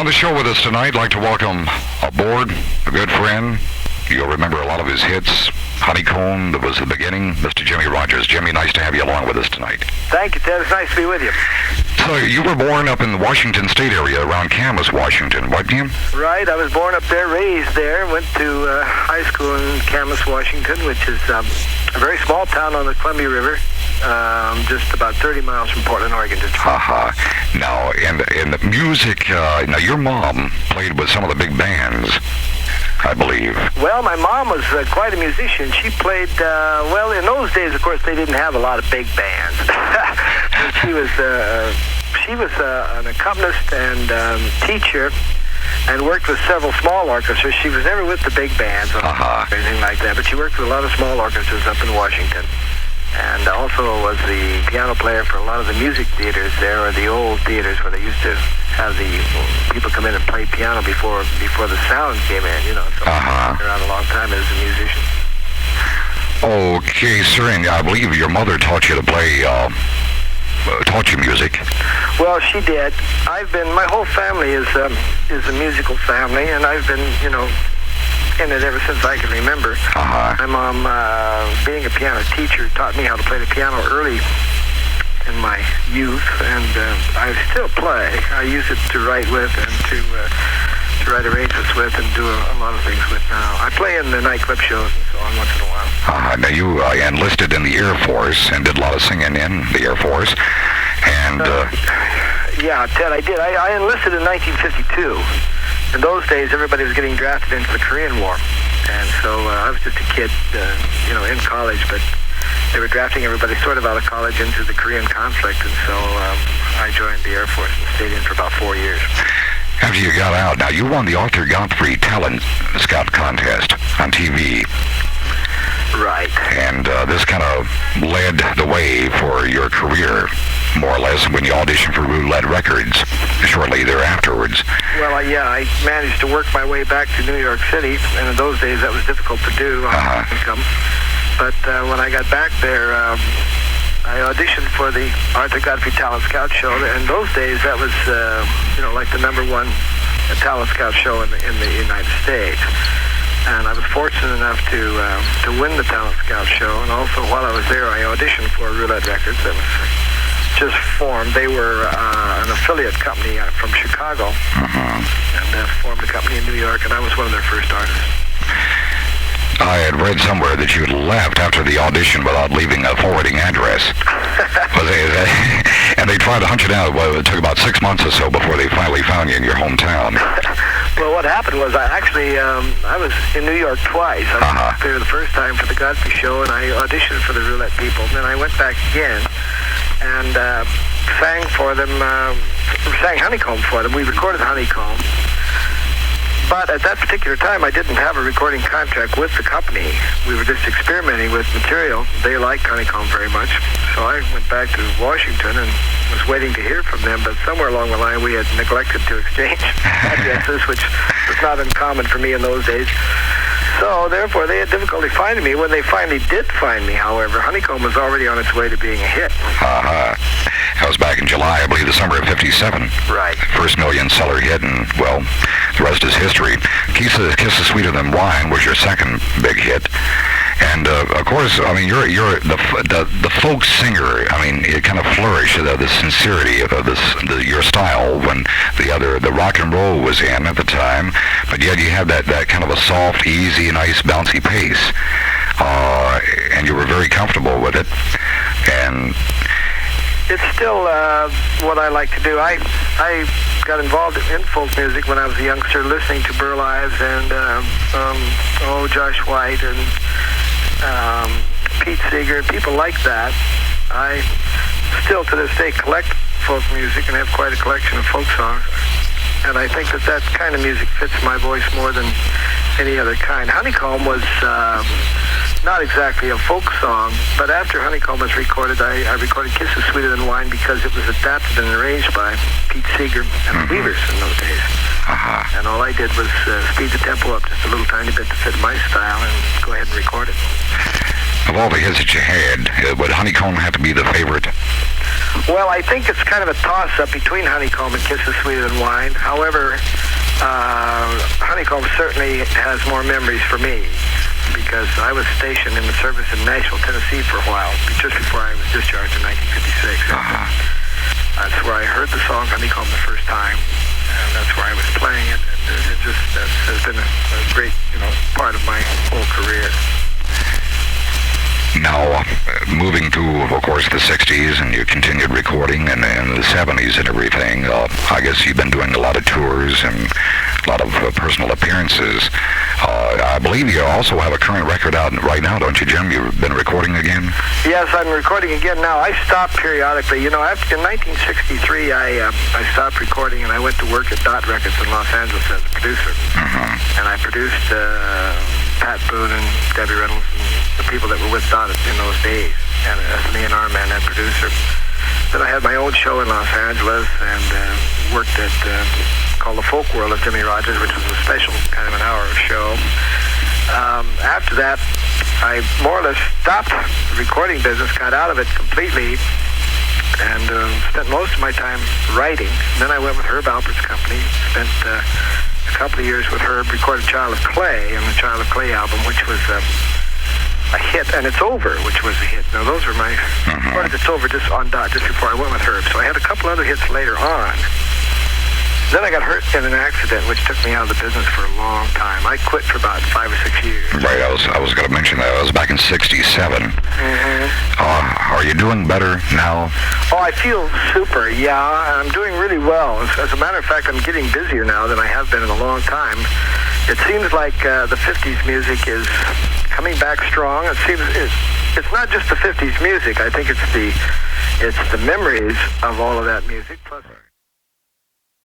On the show with us tonight, I'd like to welcome aboard a good friend. You'll remember a lot of his hits. Honeycomb, that was the beginning. Mr. Jimmie Rodgers. Jimmy, nice to have you along with us tonight. Thank you, Ted. It's nice to be with you. So you were born up in the Washington State area around Camas, Washington, wasn't you? Right. I was born up there, raised there, went to high school in Camas, Washington, which is a very small town on the Columbia River, just about 30 miles from Portland, Oregon. Now, in the music, now your mom played with some of the big bands, I believe. Well, my mom was quite a musician. She played, well, in those days, of course, they didn't have a lot of big bands. She was an accompanist and teacher and worked with several small orchestras. She was never with the big bands or anything like that, but she worked with a lot of small orchestras up in Washington. And also was the piano player for a lot of the music theaters there, or the old theaters where they used to have the people come in and play piano before the sound came in, you know. So I've been around a long time as a musician. Okay, sir, and I believe your mother taught you to play, taught you music. Well, she did. My whole family is a musical family, and I've been, you know, in it ever since I can remember. My mom, being a piano teacher, taught me how to play the piano early in my youth, and I still play. I use it to write with and to write arrangements with and do a lot of things with now. I play in the nightclub shows and so on once in a while. Now, you enlisted in the Air Force and did a lot of singing in the Air Force, and... yeah, Ted, I did. I enlisted in 1952. In those days, everybody was getting drafted into the Korean War, and so I was just a kid, you know, in college, but they were drafting everybody sort of out of college into the Korean conflict, and so I joined the Air Force and stayed in for about 4 years. After you got out, now you won the Arthur Godfrey Talent Scout Contest on TV. Right. And this kind of led the way for your career, more or less, when you auditioned for Roulette Records shortly thereafterwards. Well, yeah, I managed to work my way back to New York City, and in those days that was difficult to do on Honeycomb. But when I got back there, I auditioned for the Arthur Godfrey Talent Scout Show. In those days, that was, you know, like the #1 talent scout show in the United States. And I was fortunate enough to win the Talent Scout Show. And also, while I was there, I auditioned for Roulette Records that was just formed. They were an affiliate company from Chicago, and formed a company in New York, and I was one of their first artists. I had read somewhere that you had left after the audition without leaving a forwarding address. And they tried to hunt you down. Well, it took about 6 months or so before they finally found you in your hometown. Well, what happened was I was in New York twice. I was there the first time for the Cosby Show, and I auditioned for the Roulette people. And then I went back again and sang for them, sang Honeycomb for them. We recorded Honeycomb. But at that particular time, I didn't have a recording contract with the company. We were just experimenting with material. They liked Honeycomb very much. So I went back to Washington and was waiting to hear from them. But somewhere along the line, we had neglected to exchange addresses, which was not uncommon for me in those days. So, therefore, they had difficulty finding me. When they finally did find me, however, Honeycomb was already on its way to being a hit. That was back in July, I believe, the summer of '57. Right. First million-seller hit, and, well, the rest is history. Kiss is Sweeter Than Wine was your second big hit. And, of course, I mean, you're the folk singer. I mean, it kind of flourished, the sincerity of your style when the rock and roll was in at the time, but yet you had that kind of a soft, easy, nice, bouncy pace, and you were very comfortable with it. And it's still what I like to do. I got involved in folk music when I was a youngster, listening to Burl Ives and Josh White and Pete Seeger, people like that. I still to this day collect folk music and have quite a collection of folk songs. And I think that kind of music fits my voice more than any other kind. Honeycomb was not exactly a folk song, but after Honeycomb was recorded, I recorded Kiss is Sweeter Than Wine because it was adapted and arranged by Pete Seeger and the Weavers in those days. And all I did was speed the tempo up just a little tiny bit to fit my style and go ahead and record it. Of all the hits that you had, would Honeycomb have to be the favorite? Well, I think it's kind of a toss-up between Honeycomb and Kisses Sweeter Than Wine. However, Honeycomb certainly has more memories for me because I was stationed in the service in Nashville, Tennessee for a while, just before I was discharged in 1956. That's where I heard the song Honeycomb the first time, and that's where I was playing it. And it just has been a great, part of my whole career. Now, moving to, of course, the 60s, and you continued recording, and the 70s and everything, I guess you've been doing a lot of tours and a lot of personal appearances. I believe you also have a current record out right now, don't you, Jim? You've been recording again? Yes, I'm recording again now. I stopped periodically. After, in 1963, I stopped recording, and I went to work at Dot Records in Los Angeles as a producer. And I produced Pat Boone and Debbie Reynolds and the people that were with Dot in those days, and as an A&R man and producer. Then I had my own show in Los Angeles and worked at called The Folk World of Jimmie Rodgers, which was a special kind of an hour show. After that, I more or less stopped the recording business, got out of it completely, and spent most of my time writing. Then I went with Herb Alpert's company, spent a couple of years with Herb, recorded Child of Clay and the Child of Clay album, which was a hit, and It's Over, which was a hit. Now, those were my... It's Over just on Dot, just before I went with Herb. So I had a couple other hits later on. Then I got hurt in an accident, which took me out of the business for a long time. I quit for about 5 or 6 years. Right, I was going to mention that. I was back in 67. Are you doing better now? Oh, I feel super, yeah. I'm doing really well. As a matter of fact, I'm getting busier now than I have been in a long time. It seems like the 50s music is coming back strong. It seems it's not just the 50s music. I think it's the memories of all of that music. Plus